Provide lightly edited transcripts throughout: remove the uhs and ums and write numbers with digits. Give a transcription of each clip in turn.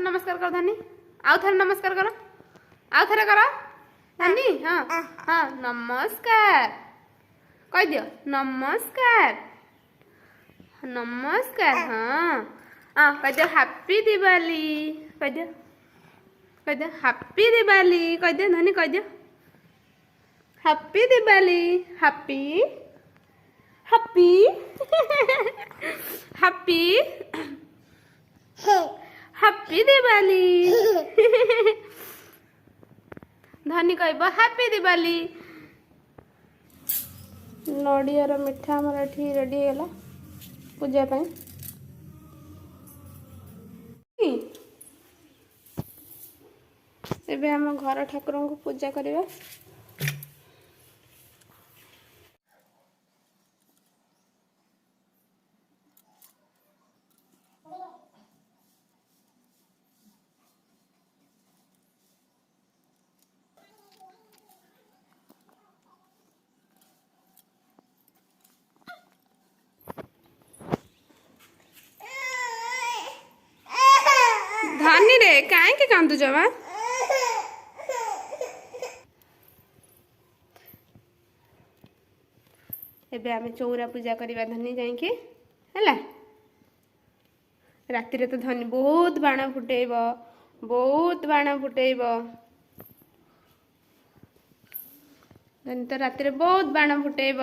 नमस्कार कर धनी आउ थे नमस्कार कर आउ थे कर धनी हाँ हाँ नमस्कार कह दियो नमस्कार नमस्कार हाँ हाँ कह दियो हैप्पी दिवाली कह दियो हैप्पी दिवाली कह दियो धनी कह दियो happy Diwali happy happy happy happy Diwali धनी कहब हैप्पी दिवाली नड़ियार मिठा आमर एठी रेडी हैगला पूजा पाई एबे हम घर ठाकुर को पूजा करवा धनी रे काहे के कांदु जमा एबे आमे चौरा पूजा करवा धनी जाइके हैला राति रे तो धनी बहुत बाण फुटेब धनी तो राति रे बहुत बाण फुटेब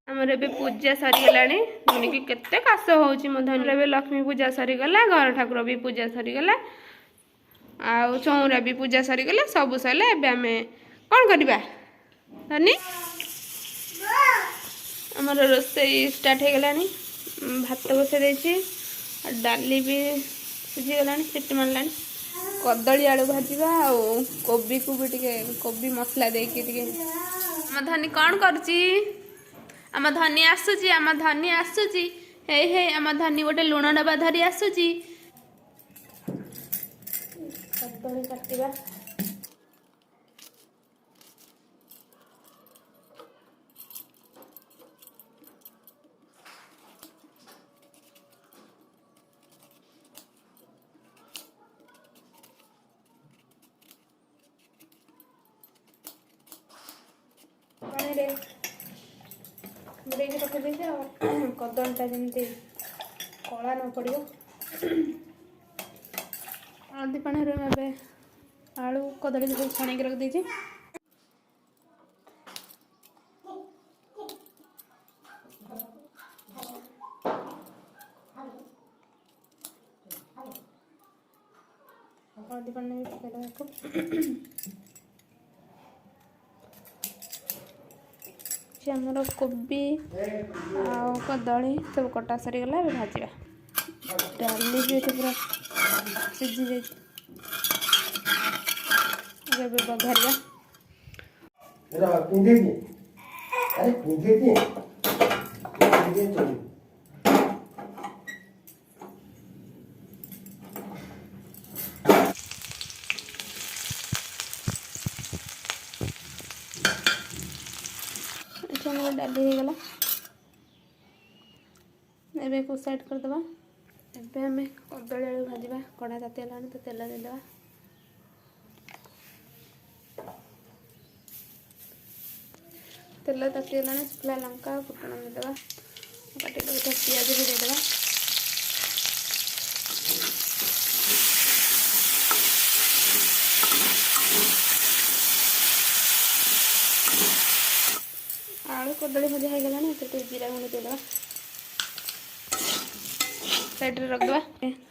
आमर एबे पूजा सरी गलानी धनी की केते काश होउची मो धनी रे लक्ष्मी पूजा सरी गला घर ठाकुर भी पूजा सरी गला आ चौरा भी पूजा सरी गला सब सरले एबे आमे कोन करबा धनी आमर रोसई स्टार्ट हो गलानी भात बसे देछि डाली भी सिझी गलानी सिटी मारलानी कदली आलू भाजीबा आ कोबी को भी टिके कोबी मसला देके टिके आम धनी कोन करची आम धनी आसुची हे हे आम धनी गोटे लुण डबा धरी आसुची कदली काटिबा कदलटा जमी कला न पड़ो हल्दी पानी में आलू कदली सब छाणी रख दीजिए हल्दी पानी में आमर कोबी कदली सब कटा सरी गला भाजवा डाली भी ये पूरा सीझी जाए बघारिया डाली हो गला एबे को साइड कर दबा एबे हमें कदली आलू भाजवा कड़ा ताती लानी तो तेल दे दबा तेल ताती लानी सुखला लंका फुटण दे दबा काटी दबा प्याज भी दे दबा आलू कदली भजा हो गला तो जीरा गुंड देदबा साइड रे रख दबा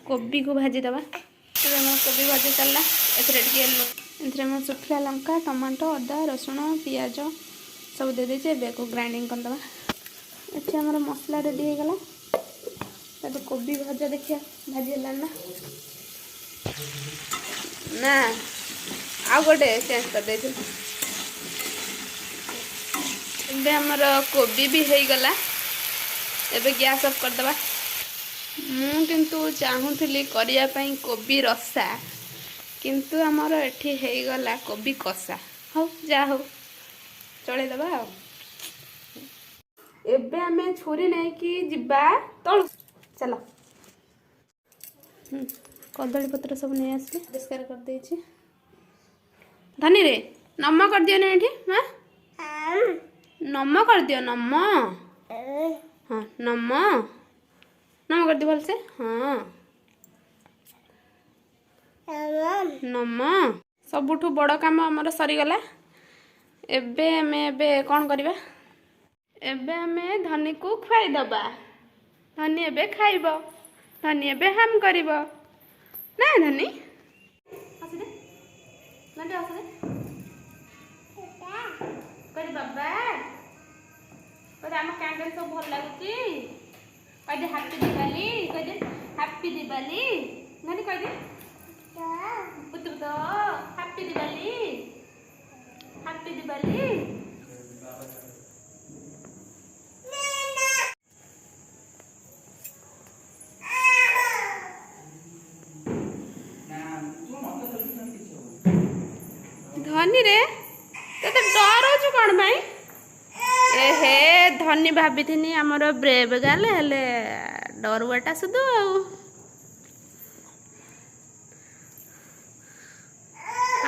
कोबी को भाजी दबा कोबी भाजी चलला एथरे मैं सुखला लंका टमाटो अदा रसुण पियाज सब दे दीजिए एबे को ग्राइंडिंग कर दबा अच्छे हमर मसला रेडी हो गला तब कोबी भाजा देखिया भाजी हला ना आ गोटे चेंज कर दे एबे हमर कोबी भी हो गला एबे गैस ऑफ कर दबा मु किंतु चाहूली करिया पई कोबी रसा किंतु हमर एठी हो गला कोबी कषा हो जा हो चले दबा एबे हमें छुरी नहीं कि जिबा तल चलो कदली पत्र सब नहीं आसले परिष्कार कर देछि धनी रे नम कर दियो ना एठी हां नम कर दियो नम हां नम नम कर दियो भलसे हां नम सबुठु बड़ काम हमर सरी गला एबे हमें एबे कौन करबा एबे हमें धनी को खुआई दबा धनी एबे खाइबो धनी एबे हम करिबो ना धनी आसे दे नंदे आसे दे करी बाबा करी हम कैंडल सब भल लागुची कह दे हैप्पी दिवाली धनी कह दे पुत्र तो हैप्पी दिवाली धनी रे तो डर कौन भाई एहे धनी भाभी थी आमर ब्रेव गाले हेले डरुआटा सुधु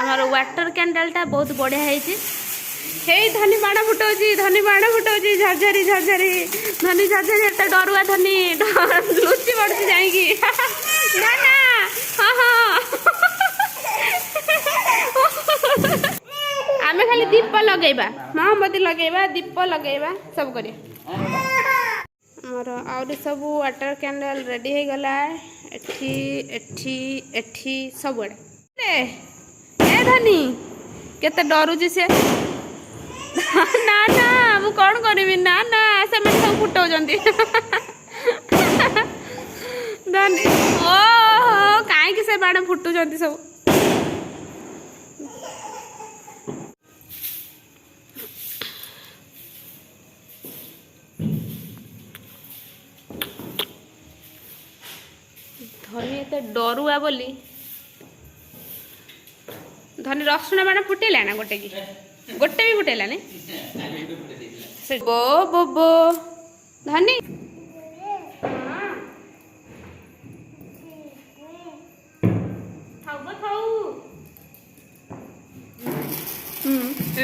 आमर वाटर कैंडलटा बहुत बढ़िया है धनी बाण फुटाऊँ झरझरी धनी झरझरी एत डरुआ धनी लुचि पड़ी जाइए ना ना हाँ हाँ आमे खाली दीप लगेबा मोमबत्ती लगेबा दीप लगेबा सब करिया मोर आउरी सब वाटर कैंडल रेडी हो गला एठी एठी एठी सब बड़े ए धनी केते डरुची से ना ना मु कौन करबी ना ना से मैं सब फुटाउ जंती धनी ओ काहे कि से बाण फुटू जंती सब धनी एत डरुआ बोली धनी रसुण बाण फुटेला ना गोटे भी फुटेला ने बो बो बो धनी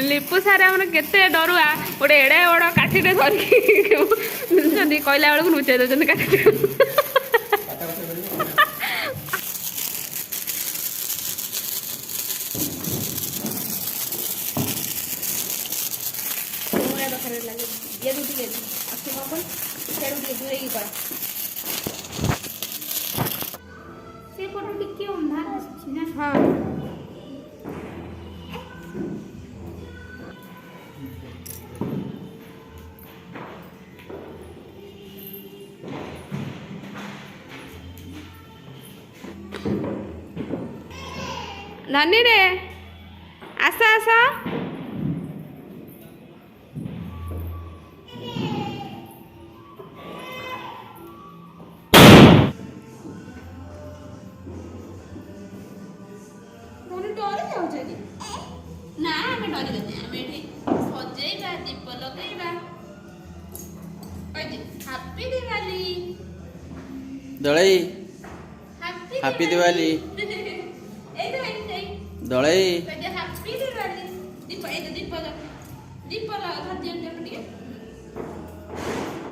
लिपु सारे आम केते डरुआ गोटे एड़े बड़ काठीटे धरिकी कहला बेलू लुचाई दौरान काठी ये दूटी के अच्छी मोबाइल सेडू के दूरे की पड़ा से फोटो टिके अंधार आछि ना हां नानी रे आसा आसा ना हमें डर सजेबा दीप लगेबा हैप्पी दिवाली दलाई हैप्पी दिवाली दलाई हैप्पी दिवाली दीप दीप दीप लगा